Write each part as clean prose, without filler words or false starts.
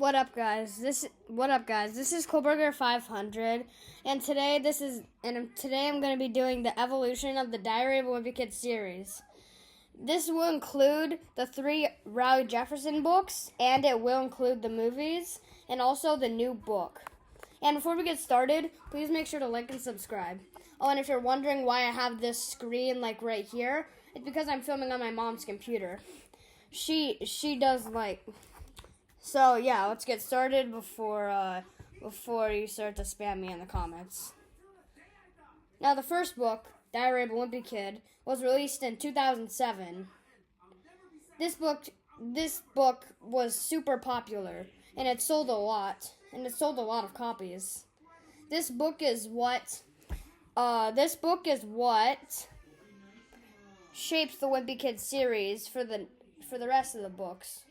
What up, guys? This is Kohlberger 500, and today I'm going to be doing the evolution of the Diary of a Wimpy Kid series. This will include the 3 Raleigh Jefferson books, and it will include the movies and also the new book. And before we get started, please make sure to like and subscribe. Oh, and if you're wondering why I have this screen like right here, it's because I'm filming on my mom's computer. She does like. So yeah, let's get started before you start to spam me in the comments. Now, the first book, Diary of a Wimpy Kid, was released in 2007. This book was super popular, and it sold a lot, of copies. This book is what shapes the Wimpy Kid series for the rest of the books.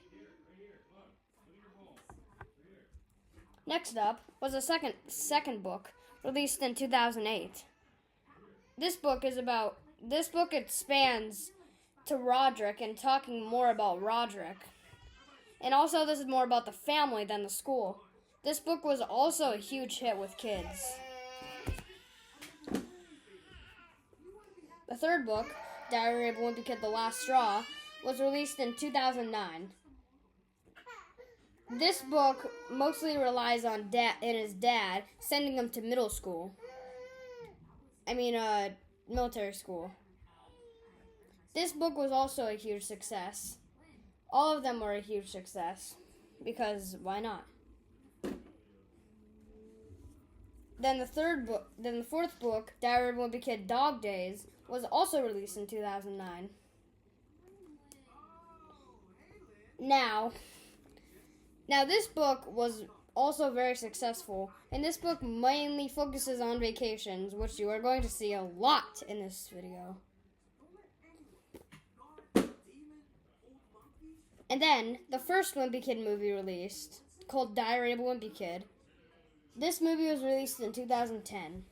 Next up was a second book released in 2008. This book expands to Roderick and talking more about Roderick. And also this is more about the family than the school. This book was also a huge hit with kids. The third book, Diary of a Wimpy Kid: The Last Straw, was released in 2009. This book mostly relies on his dad sending him to military school. This book was also a huge success. All of them were a huge success, because why not? Then the fourth book, Diary of a Wimpy Kid: Dog Days, was also released in 2009. Now, this book was also very successful, and this book mainly focuses on vacations, which you are going to see a lot in this video. And then, the first Wimpy Kid movie released, called Diary of a Wimpy Kid. This movie was released in 2010.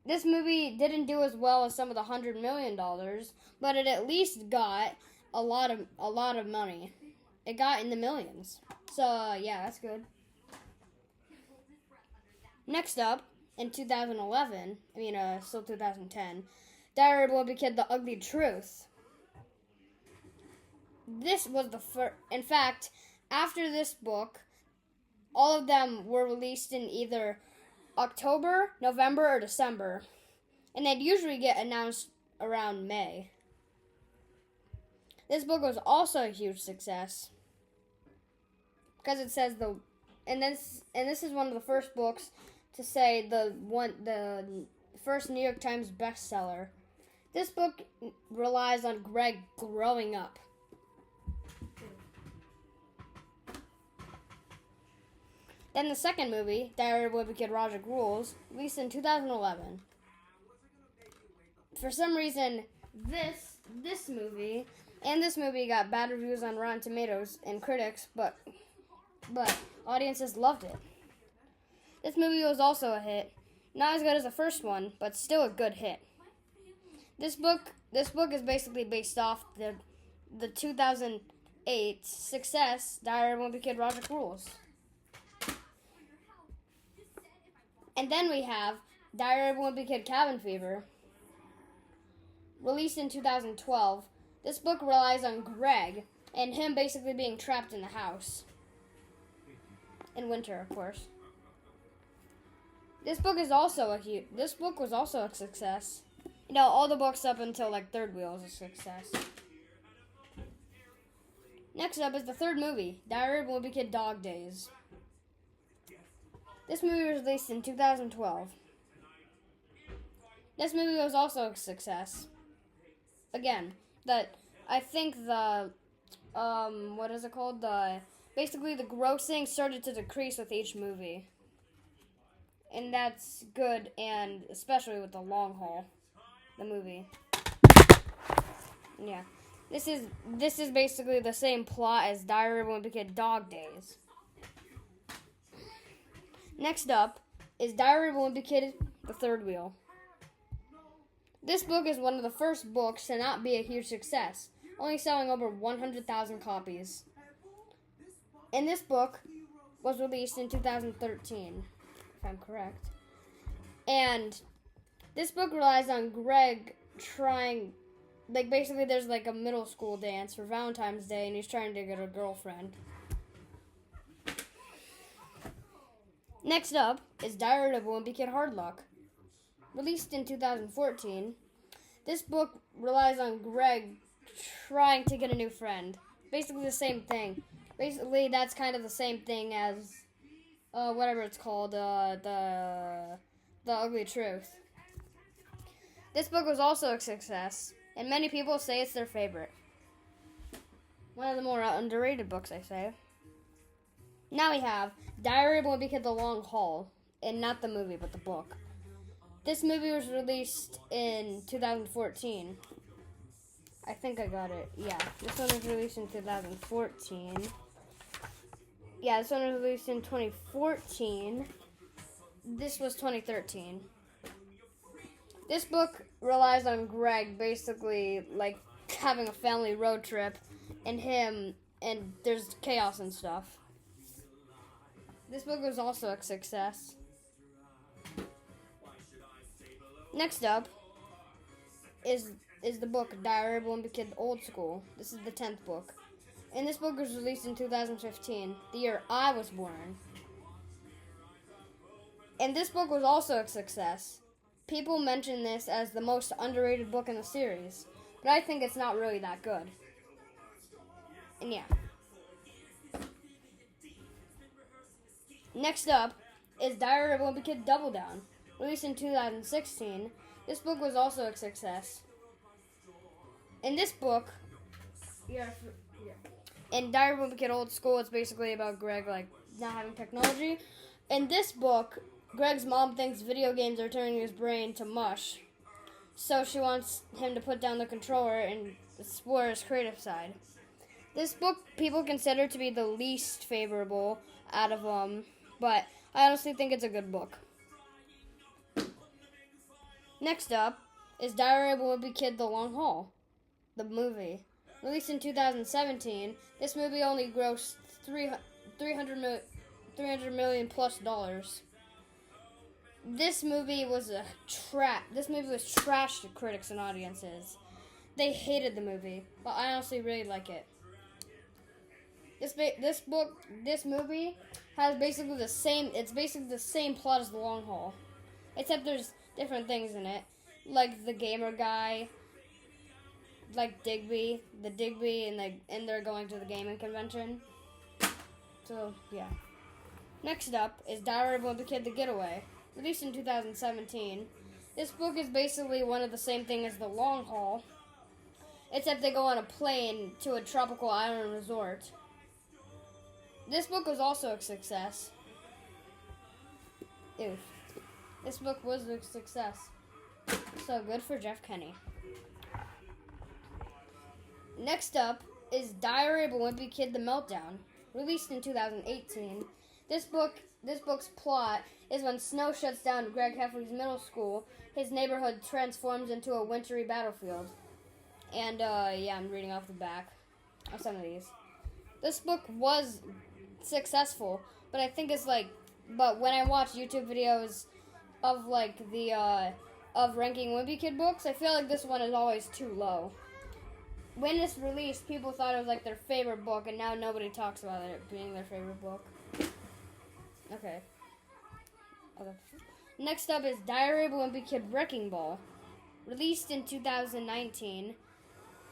This movie didn't do as well as some of the $100 million, but it at least got a lot of money. It got in the millions. So, yeah, that's good. Next up, in 2011, still 2010, Diary of a Wimpy Kid: The Ugly Truth. This was the first. In fact, after this book, all of them were released in either October, November, or December. And they'd usually get announced around May. This book was also a huge success. Because it says this is one of the first books to say the first New York Times bestseller. This book relies on Greg growing up. Then the second movie, Diary of a Wimpy Kid: Roderick Rules, released in 2011. For some reason, this movie got bad reviews on Rotten Tomatoes and critics, but audiences loved it. This movie was also a hit. Not as good as the first one, but still a good hit. This book is basically based off the 2008 success, Diary of a Wimpy Kid: Roderick Rules. And then we have Diary of a Wimpy Kid: Cabin Fever, released in 2012. This book relies on Greg and him basically being trapped in the house. In winter, of course. This book was also a success. All the books up until Third Wheel is a success. Next up is the third movie, Diary of a Wimpy Kid: Dog Days. This movie was released in 2012. This movie was also a success. Again, basically the grossing started to decrease with each movie. And that's good, and especially with the long haul, the movie. Yeah. This is basically the same plot as Diary of a Wimpy Kid: Dog Days. Next up is Diary of a Wimpy Kid: The Third Wheel. This book is one of the first books to not be a huge success, only selling over 100,000 copies. And this book was released in 2013, if I'm correct. And this book relies on Greg trying, like, basically there's like a middle school dance for Valentine's Day, and he's trying to get a girlfriend. Next up is Diary of a Wimpy Kid Hard Luck. Released in 2014, this book relies on Greg trying to get a new friend. Basically the same thing. Basically, that's kind of the same thing as whatever it's called, the Ugly Truth. This book was also a success, and many people say it's their favorite. One of the more underrated books, I say. Now we have Diary of a Wimpy Kid: The Long Haul, and not the movie, but the book. This movie was released in 2014. I think I got it. Yeah, this one was released in 2014. Yeah, this one was released in 2014. This was 2013. This book relies on Greg basically like having a family road trip, and there's chaos and stuff. This book was also a success. Next up is the book Diary of a Wimpy Kid Old School. This is the 10th book. And this book was released in 2015, the year I was born. And this book was also a success. People mention this as the most underrated book in the series, but I think it's not really that good. And yeah. Next up is Diary of a Wimpy Kid Double Down. Released in 2016, this book was also a success. In this book, in Diary of a Wimpy Kid Old School, it's basically about Greg like not having technology. In this book, Greg's mom thinks video games are turning his brain to mush, so she wants him to put down the controller and explore his creative side. This book people consider to be the least favorable out of them, but I honestly think it's a good book. Next up is Diary of a Wimpy Kid: The Long Haul, the movie. Released in 2017, this movie only grossed $300 million plus dollars. This movie was trash to critics and audiences. They hated the movie, but I honestly really like it. This movie has basically the same. It's basically the same plot as The Long Haul, except there's different things in it, like the gamer guy, like Digby, and they're going to the gaming convention. So yeah. Next up is Diary of a Wimpy Kid: The Getaway, released in 2017. This book is basically one of the same thing as The Long Haul, except they go on a plane to a tropical island resort. This book was also a success. This book was a success. So good for Jeff Kenny. Next up is Diary of a Wimpy Kid: The Meltdown, released in 2018. This book's plot is when snow shuts down Greg Heffley's middle school, his neighborhood transforms into a wintry battlefield. And I'm reading off the back of some of these. This book was successful, but I think but when I watch YouTube videos of of ranking Wimpy Kid books, I feel like this one is always too low. When it's released, people thought it was like their favorite book, and now nobody talks about it being their favorite book. Okay. Next up is Diary of a Wimpy Kid Wrecking Ball, released in 2019.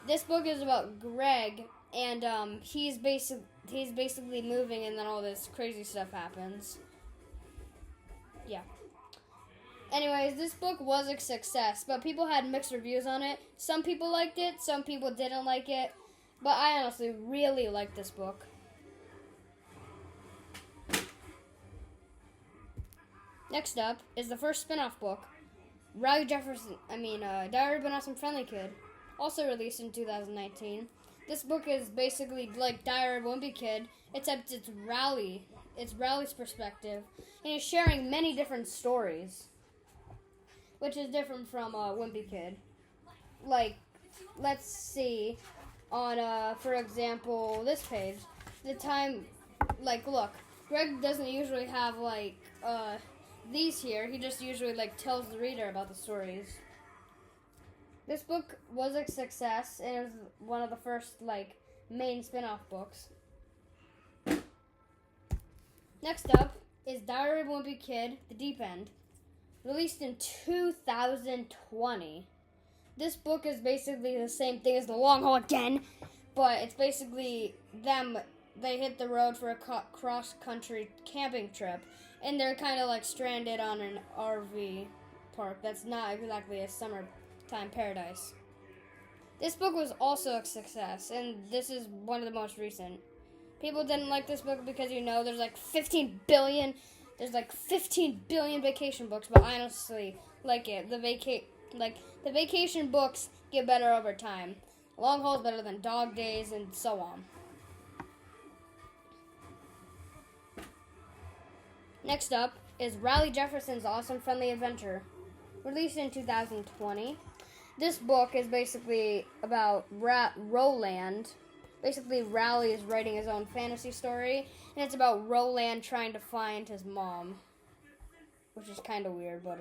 This book is about Greg, and he's basically moving, and then all this crazy stuff happens. Yeah. Anyways, this book was a success, but people had mixed reviews on it. Some people liked it, some people didn't like it, but I honestly really liked this book. Next up is the first spin-off book, Diary of an Awesome Friendly Kid, also released in 2019. This book is basically like Diary of a Wimpy Kid, except it's Riley's perspective, and he's sharing many different stories, which is different from Wimpy Kid. Like, let's see, on, for example, this page, the time like, look, Greg doesn't usually have, like, these here. He just usually, like, tells the reader about the stories. This book was a success, and it was one of the first, like, main spin-off books. Next up is Diary of a Wimpy Kid, The Deep End, released in 2020. This book is basically the same thing as The Long Haul again, but it's basically them. They hit the road for a cross-country camping trip, and they're kind of like stranded on an RV park that's not exactly a summertime paradise. This book was also a success, and this is one of the most recent. People didn't like this book because, there's like 15 billion vacation books, but I honestly like it. The vacation books get better over time. Long Haul is better than Dog Days, and so on. Next up is Riley Jefferson's Awesome Friendly Adventure, released in 2020. This book is basically about Roland. Basically, Riley is writing his own fantasy story, and it's about Roland trying to find his mom, which is kind of weird, but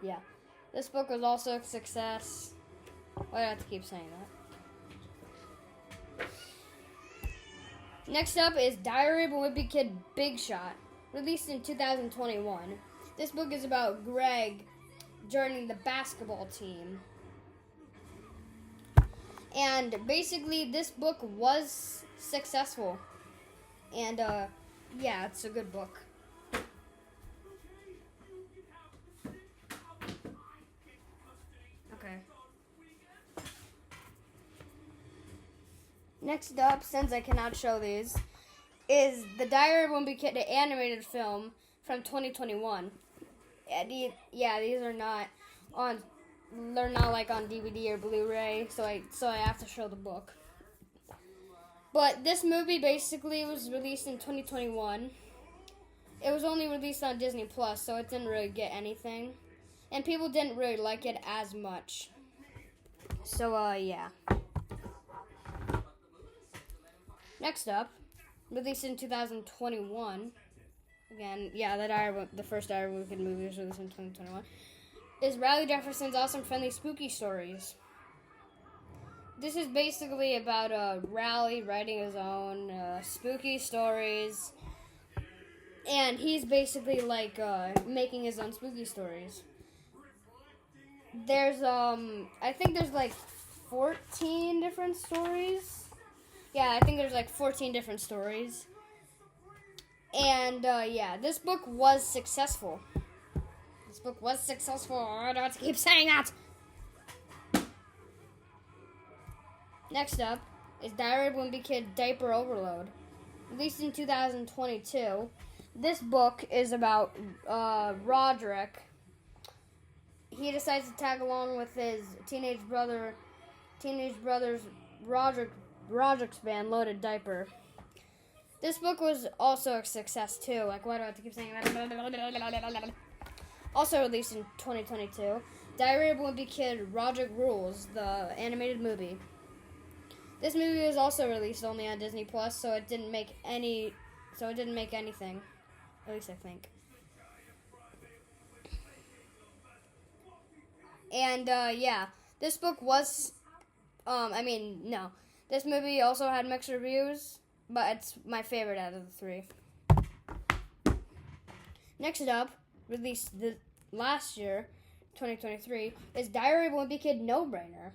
yeah. This book was also a success. Why do I have to keep saying that? Next up is Diary of a Wimpy Kid, Big Shot, released in 2021. This book is about Greg joining the basketball team. And basically, this book was successful. And, yeah, it's a good book. Okay. Next up, since I cannot show these, is The Diary of Wimpy Kid, the animated film from 2021. Yeah, these are not on... They're not like on DVD or Blu-ray, so I have to show the book. But this movie basically was released in 2021. It was only released on Disney Plus, so it didn't really get anything, and people didn't really like it as much. So yeah. Next up, released in 2021. Again, yeah, the first Diary of a Wimpy Kid movie was released in 2021. Is Riley Jefferson's Awesome Friendly Spooky Stories. This is basically about Riley writing his own spooky stories, and he's basically like making his own spooky stories. There's I think there's like 14 different stories. Yeah, I think there's like 14 different stories. And yeah, this book was successful. This book was successful. I don't have to keep saying that. Next up is Diary of a Wimpy Kid, Diaper Overload, released in 2022. This book is about Roderick. He decides to tag along with his teenage brother's Roderick's band, Loaded Diaper. This book was also a success too. Like, why do I have to keep saying that? Also released in 2022, Diary of a Wimpy Kid, Roderick Rules, the animated movie. This movie was also released only on Disney Plus, so it didn't make anything. At least I think. And yeah, this book was, this movie also had mixed reviews, but it's my favorite out of the three. Next up, released last year, 2023, is Diary of a Wimpy Kid, No Brainer.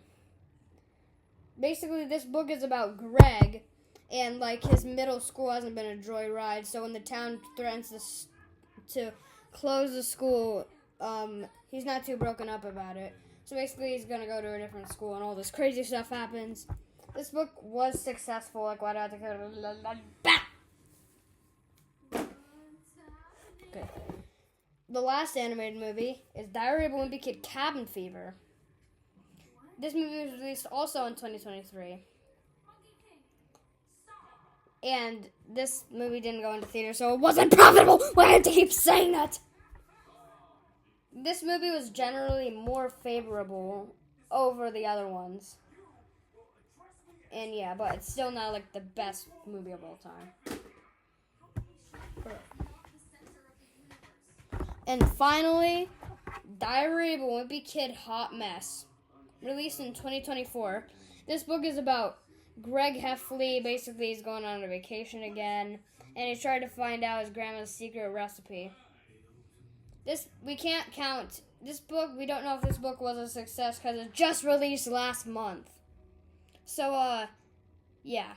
Basically, this book is about Greg, and like his middle school hasn't been a joyride, so when the town threatens to close the school, he's not too broken up about it. So basically, he's gonna go to a different school, and all this crazy stuff happens. This book was successful. Like, why do I have to go? Okay. The last animated movie is Diary of a Wimpy Kid, Cabin Fever. This movie was released also in 2023. And this movie didn't go into theaters, so it wasn't profitable. Why do I have to keep saying that? This movie was generally more favorable over the other ones. And yeah, but it's still not like the best movie of all time. And finally, Diary of a Wimpy Kid Hot Mess, released in 2024. This book is about Greg Heffley. Basically, he's going on a vacation again, and he's trying to find out his grandma's secret recipe. We can't count this book. We don't know if this book was a success because it just released last month. So, yeah.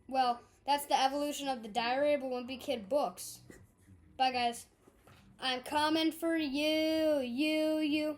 Well, that's the evolution of the Diary of a Wimpy Kid books. Bye, guys. I'm coming for you.